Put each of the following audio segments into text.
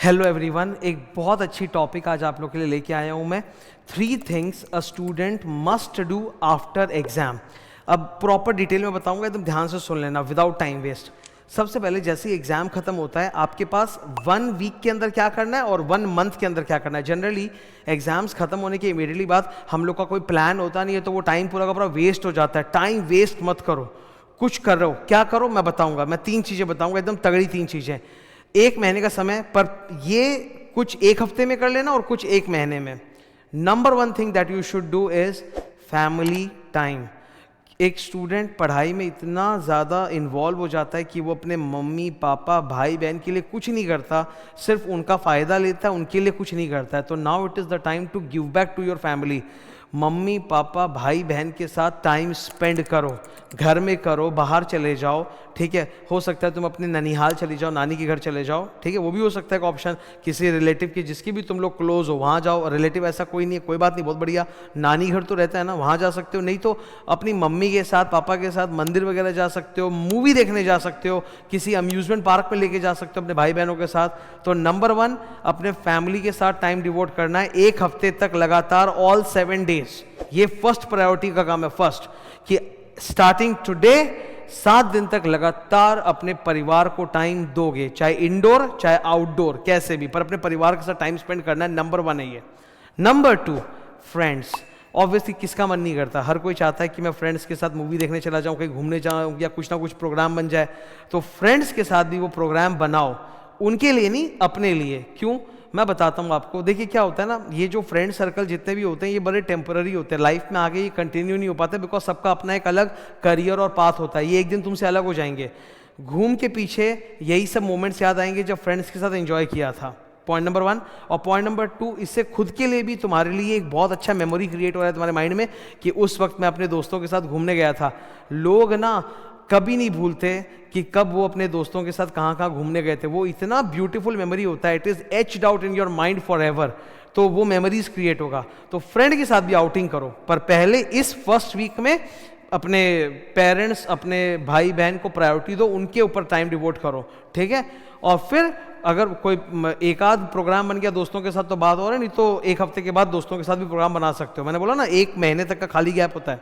Hello everyone, एक बहुत अच्छी टॉपिक आज आप लोग के लिए लेके आया हूँ मैं। 3 things a student must do after exam. अब प्रॉपर डिटेल में बताऊंगा, एकदम ध्यान से सुन लेना विदाउट टाइम वेस्ट। सबसे पहले जैसे ही एग्जाम खत्म होता है आपके पास 1 वीक के अंदर क्या करना है और 1 मंथ के अंदर क्या करना है। जनरली एग्जाम्स खत्म होने के इमीडिएटली बाद हम लोग का कोई प्लान होता नहीं है, तो वो टाइम पूरा का पूरा वेस्ट हो जाता है। टाइम वेस्ट मत करो, कुछ कर रहे हो क्या करो मैं बताऊंगा। मैं 3 चीज़ें बताऊंगा, एकदम तगड़ी 3 चीज़ें। 1 महीने का समय, पर ये कुछ 1 हफ्ते में कर लेना और कुछ 1 महीने में। Number 1 thing that you should do is family time. एक स्टूडेंट पढ़ाई में इतना ज़्यादा इन्वॉल्व हो जाता है कि वो अपने मम्मी पापा भाई बहन के लिए कुछ नहीं करता, सिर्फ उनका फ़ायदा लेता है, उनके लिए कुछ नहीं करता है। तो now it is the time to give back to your family. Mummy papa भाई बहन के साथ टाइम स्पेंड करो, घर में करो, बाहर चले जाओ, ठीक है। हो सकता है तुम अपने ननिहाल चले जाओ, नानी के घर चले जाओ, ठीक है, वो भी हो सकता है एक ऑप्शन। किसी रिलेटिव की जिसकी भी तुम लोग क्लोज हो वहाँ जाओ। रिलेटिव ऐसा कोई नहीं है, कोई बात नहीं, बहुत बढ़िया, नानी घर तो रहता है ना, वहाँ जा सकते हो। नहीं तो अपनी मम्मी के साथ पापा के साथ मंदिर वगैरह जा सकते हो, मूवी देखने जा सकते हो, किसी अम्यूजमेंट पार्क में लेके जा सकते हो अपने भाई बहनों के साथ। तो नंबर 1 अपने फैमिली के साथ टाइम डिवोट करना है 1 हफ्ते तक लगातार, ऑल 7 डेज। ये फर्स्ट प्रायोरिटी का काम है। फर्स्ट कि स्टार्टिंग टुडे 7 दिन तक लगातार अपने परिवार को टाइम दोगे, चाहे इंडोर चाहे आउटडोर, कैसे भी, पर अपने परिवार के साथ टाइम स्पेंड करना है। नंबर 1 है ये। Number 2 friends. ऑब्वियसली किसका मन नहीं करता, हर कोई चाहता है कि मैं फ्रेंड्स के साथ मूवी देखने चला जाऊं, कहीं घूमने जाऊं, या कुछ ना कुछ प्रोग्राम बन जाए। तो फ्रेंड्स के साथ भी वो प्रोग्राम बनाओ, उनके लिए नहीं, अपने लिए। क्यों, मैं बताता हूँ आपको। देखिए क्या होता है ना, ये जो फ्रेंड सर्कल जितने भी होते हैं ये बड़े टेम्पररी होते हैं, लाइफ में आगे ये कंटिन्यू नहीं हो पाते, बिकॉज सबका अपना एक अलग करियर और पाथ होता है। ये एक दिन तुमसे अलग हो जाएंगे, घूम के पीछे यही सब मोमेंट्स याद आएंगे जब फ्रेंड्स के साथ एंजॉय किया था। Point number 1। और पॉइंट नंबर 2, इससे खुद के लिए भी तुम्हारे लिए एक बहुत अच्छा मेमोरी क्रिएट हो रहा है तुम्हारे माइंड में कि उस वक्त मैं अपने दोस्तों के साथ घूमने गया था। लोग ना कभी नहीं भूलते कि कब वो अपने दोस्तों के साथ कहाँ कहाँ घूमने गए थे। वो इतना ब्यूटीफुल मेमोरी होता है, it is etched out in your mind for ever. तो वो मेमोरीज क्रिएट होगा। तो फ्रेंड के साथ भी आउटिंग करो, पर पहले इस फर्स्ट वीक में अपने पेरेंट्स, अपने भाई बहन को प्रायोरिटी दो, उनके ऊपर टाइम डिवोट करो, ठीक है। और फिर अगर कोई एक आध प्रोग्राम बन गया दोस्तों के साथ तो बात हो रहा है, नहीं तो 1 हफ्ते के बाद दोस्तों के साथ भी प्रोग्राम बना सकते हो। मैंने बोला ना 1 महीने तक का खाली गैप होता है।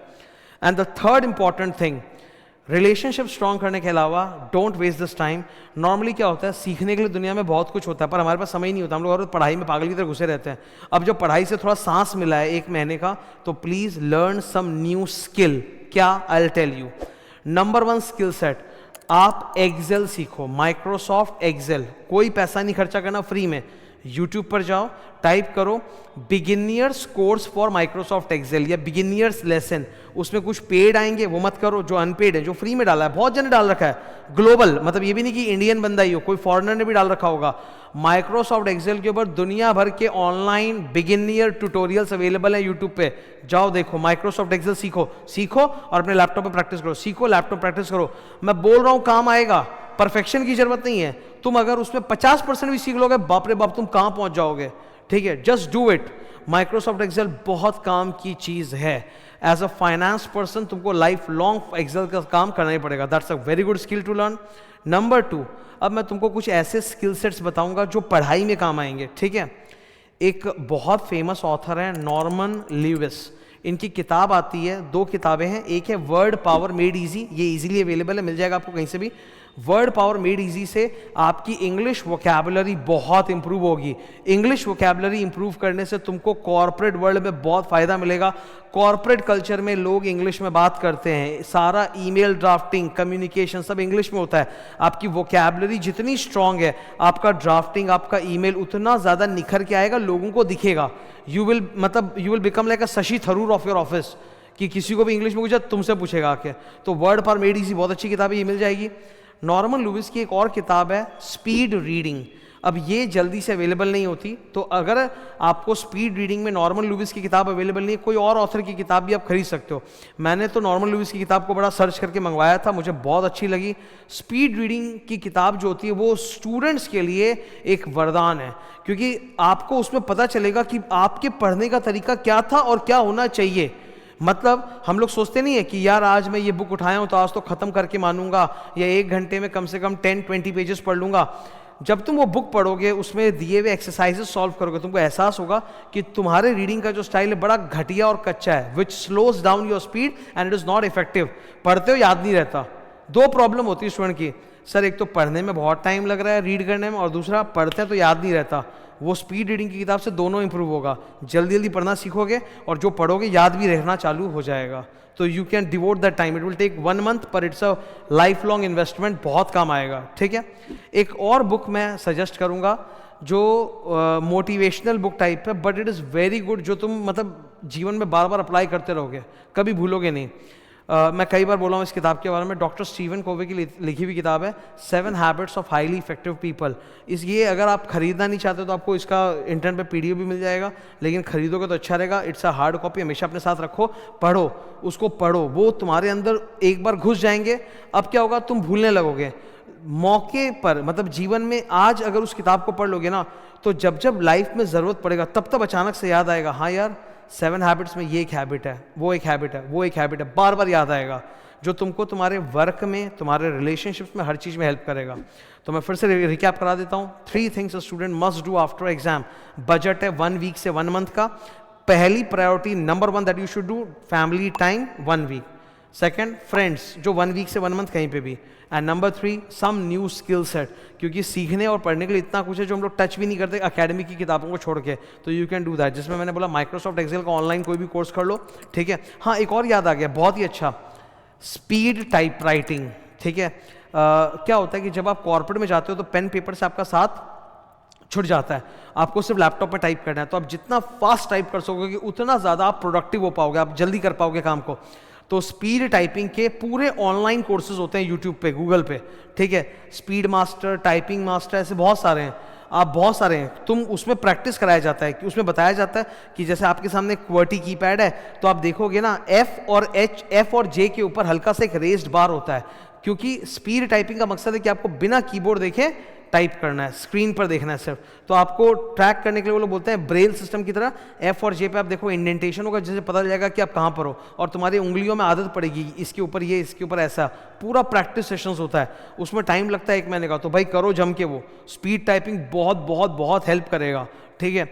And the third important thing, relationship strong करने के अलावा don't waste this time. Normally क्या होता है, सीखने के लिए दुनिया में बहुत कुछ होता है, पर हमारे पास समय ही नहीं होता। हम लोग और पढ़ाई में पागल की तरह घुसे रहते हैं। अब जब पढ़ाई से थोड़ा सांस मिला है 1 महीने का, तो please learn some new skill. क्या, I will tell you. Number 1 skill set, आप एक्सेल सीखो, माइक्रोसॉफ्ट एक्सेल। कोई पैसा नहीं खर्चा करना, फ्री में। यूट्यूब पर जाओ, टाइप करो बिगिनियर्स कोर्स फॉर माइक्रोसॉफ्ट एक्सेल या बिगिनियर्स लेसन। उसमें कुछ पेड आएंगे, वो मत करो। जो अनपेड है, जो फ्री में डाला है, बहुत जन डाल रखा है, ग्लोबल, मतलब ये भी नहीं कि इंडियन बंदा ही हो, कोई फॉरेनर ने भी डाल रखा होगा। माइक्रोसॉफ्ट एक्सेल के ऊपर दुनिया भर के ऑनलाइन बिगिनियर ट्यूटोरियल्स अवेलेबल है यूट्यूब पे। जाओ देखो, माइक्रोसॉफ्ट एक्सेल सीखो, सीखो और अपने लैपटॉप पे प्रैक्टिस करो, सीखो लैपटॉप प्रैक्टिस करो। मैं बोल रहा हूँ काम आएगा, परफेक्शन की जरूरत नहीं है। तुम अगर उसमें 50% भी सीख लोगे, बाप रे बाप तुम कहां पहुंच जाओगे, ठीक है। Just do it. Microsoft excel बहुत काम की चीज है। एज अ फाइनेंस पर्सन तुमको लाइफ लॉन्ग एक्सेल का काम करना ही पड़ेगा। That's a very good skill to learn. Number 2, अब मैं तुमको कुछ ऐसे स्किल सेट्स बताऊंगा जो पढ़ाई में काम आएंगे, ठीक है। एक बहुत फेमस ऑथर है नॉर्मन ल्यूइस। इनकी किताब आती है, 2 किताबें हैं। एक है वर्ड पावर मेड इजी, ये इजीली अवेलेबल है, मिल जाएगा आपको कहीं से भी। वर्ड पावर मेड इजी से आपकी इंग्लिश वोकैबुलरी बहुत इंप्रूव होगी। इंग्लिश वोकैबुलरी इंप्रूव करने से तुमको कॉर्पोरेट वर्ल्ड में बहुत फायदा मिलेगा। कॉर्पोरेट कल्चर में लोग इंग्लिश में बात करते हैं, सारा ईमेल ड्राफ्टिंग, कम्युनिकेशन सब इंग्लिश में होता है। आपकी वोकैबुलरी जितनी स्ट्रांग है, आपका ड्राफ्टिंग, आपका ईमेल उतना ज्यादा निखर के आएगा, लोगों को दिखेगा। You will become like a Shashi Tharoor of your office, कि किसी को भी इंग्लिश में पूछा तुमसे पूछेगा आके। तो वर्ड पावर मेड इजी बहुत अच्छी किताब है, ये मिल जाएगी। नॉर्मन लुइस की एक और किताब है स्पीड रीडिंग। अब ये जल्दी से अवेलेबल नहीं होती, तो अगर आपको स्पीड रीडिंग में नॉर्मन लुइस की किताब अवेलेबल नहीं है, कोई और ऑथर की किताब भी आप खरीद सकते हो। मैंने तो नॉर्मन लुइस की किताब को बड़ा सर्च करके मंगवाया था, मुझे बहुत अच्छी लगी। स्पीड रीडिंग की किताब जो होती है वो स्टूडेंट्स के लिए एक वरदान है, क्योंकि आपको उसमें पता चलेगा कि आपके पढ़ने का तरीका क्या था और क्या होना चाहिए। मतलब हम लोग सोचते नहीं है कि यार आज मैं ये बुक उठाया हूं तो आज तो खत्म करके मानूंगा, या 1 घंटे में कम से कम 10-20 पेजेस पढ़ लूंगा। जब तुम वो बुक पढ़ोगे, उसमें दिए हुए एक्सरसाइजेस सॉल्व करोगे, तुमको एहसास होगा कि तुम्हारे रीडिंग का जो स्टाइल है बड़ा घटिया और कच्चा है, which slows down your speed and it is not effective. पढ़ते हो याद नहीं रहता। दो प्रॉब्लम होती है स्टूडेंट की, सर एक तो पढ़ने में बहुत टाइम लग रहा है रीड करने में, और दूसरा पढ़ते हैं तो याद नहीं रहता। वो स्पीड रीडिंग की किताब से दोनों इंप्रूव होगा, जल्दी जल्दी पढ़ना सीखोगे और जो पढ़ोगे याद भी रहना चालू हो जाएगा। तो you can devote that time, it will take 1 month पर it's a life long investment, बहुत काम आएगा। ठीक है, एक और बुक मैं सजेस्ट करूंगा जो मोटिवेशनल बुक टाइप है, but it is very good, जो तुम मतलब जीवन में बार बार अप्लाई करते रहोगे, कभी भूलोगे नहीं। मैं कई बार बोला हूँ इस किताब के बारे में, डॉक्टर स्टीवन कोवे की लिखी हुई किताब है 7 habits of highly effective people. ये अगर आप खरीदना नहीं चाहते तो आपको इसका इंटरनेट पे पीडीएफ भी मिल जाएगा, लेकिन खरीदोगे तो अच्छा रहेगा। इट्स अ हार्ड कॉपी, हमेशा अपने साथ रखो, पढ़ो, उसको पढ़ो, वो तुम्हारे अंदर एक बार घुस जाएंगे। अब क्या होगा, तुम भूलने लगोगे मौके पर, मतलब जीवन में आज अगर उस किताब को पढ़ लोगे ना, तो जब जब लाइफ में ज़रूरत पड़ेगा तब तब अचानक से याद आएगा, हाँ यार 7 हैबिट्स में ये एक हैबिट है, वो एक हैबिट है, वो एक हैबिट है, बार बार याद आएगा, जो तुमको तुम्हारे वर्क में, तुम्हारे रिलेशनशिप्स में, हर चीज़ में हेल्प करेगा। तो मैं फिर से रिकैप करा देता हूँ। 3 things a student must do after exam. Budget है 1 वीक से 1 मंथ का। पहली priority number 1 that you should do, family time 1 week. Second, friends जो 1 वीक से 1 मंथ कहीं पे भी। And number 3, some new skill set, क्योंकि सीखने और पढ़ने के लिए इतना कुछ है जो हम लोग टच भी नहीं करते अकेडमी की किताबों को छोड़ के। तो यू कैन डू दैट, जिसमें मैंने बोला माइक्रोसॉफ्ट एक्सेल का ऑनलाइन कोई भी कोर्स कर लो। ठीक है, हाँ एक और याद आ गया, बहुत ही अच्छा, स्पीड टाइप राइटिंग। ठीक है, क्या होता है कि जब आप कॉर्पोरेट में जाते हो तो पेन पेपर से आपका साथ छुट जाता है, आपको सिर्फ लैपटॉप पे टाइप करना है। तो आप जितना फास्ट टाइप कर सकोगे उतना ज़्यादा आप प्रोडक्टिव हो पाओगे, आप जल्दी कर पाओगे काम को। तो स्पीड टाइपिंग के पूरे ऑनलाइन कोर्सेज होते हैं यूट्यूब पे, गूगल पे। ठीक है, स्पीड मास्टर, टाइपिंग मास्टर, ऐसे बहुत सारे हैं, आप बहुत सारे हैं। तुम उसमें प्रैक्टिस कराया जाता है कि उसमें बताया जाता है कि जैसे आपके सामने क्वर्टी कीपैड है तो आप देखोगे ना एफ और जे के ऊपर हल्का सा एक रेस्ड बार होता है, क्योंकि स्पीड टाइपिंग का मकसद है कि आपको बिना कीबोर्ड देखे टाइप करना है, स्क्रीन पर देखना है सिर्फ। तो आपको ट्रैक करने के लिए वो लोग बोलते हैं ब्रेल सिस्टम की तरह, एफ और जे पे आप देखो इंडेंटेशन होगा, जिससे पता चल जाएगा कि आप कहाँ पर हो, और तुम्हारी उंगलियों में आदत पड़ेगी, इसके ऊपर ये, इसके ऊपर ऐसा। पूरा प्रैक्टिस सेशंस होता है, उसमें टाइम लगता है 1 महीने का। तो भाई करो जम के, वो स्पीड टाइपिंग बहुत बहुत बहुत हेल्प करेगा। ठीक है,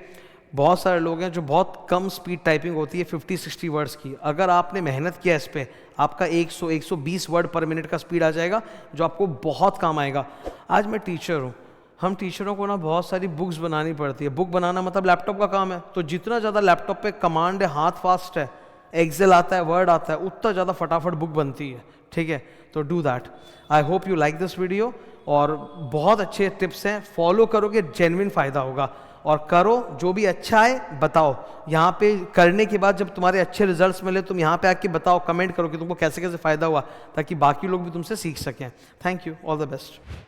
बहुत सारे लोग हैं जो बहुत कम स्पीड टाइपिंग होती है 50-60 वर्ड्स की, अगर आपने मेहनत किया इस पर, आपका 100-120 वर्ड पर मिनट का स्पीड आ जाएगा, जो आपको बहुत काम आएगा। आज मैं टीचर हूँ, हम टीचरों को ना बहुत सारी बुक्स बनानी पड़ती है। बुक बनाना मतलब लैपटॉप का काम है, तो जितना ज़्यादा लैपटॉप पे कमांड है, हाथ फास्ट है, एक्सेल आता है, वर्ड आता है, उतना ज़्यादा फटाफट बुक बनती है। ठीक है, तो do that. I hope you like this video, और बहुत अच्छे टिप्स हैं, फॉलो करोगे जेन्युइन फ़ायदा होगा। और करो, जो भी अच्छा है बताओ, यहाँ पे करने के बाद जब तुम्हारे अच्छे रिजल्ट्स मिले तुम यहाँ पे आके बताओ, कमेंट करो कि तुमको कैसे कैसे फ़ायदा हुआ, ताकि बाकी लोग भी तुमसे सीख सकें। Thank you, all the best.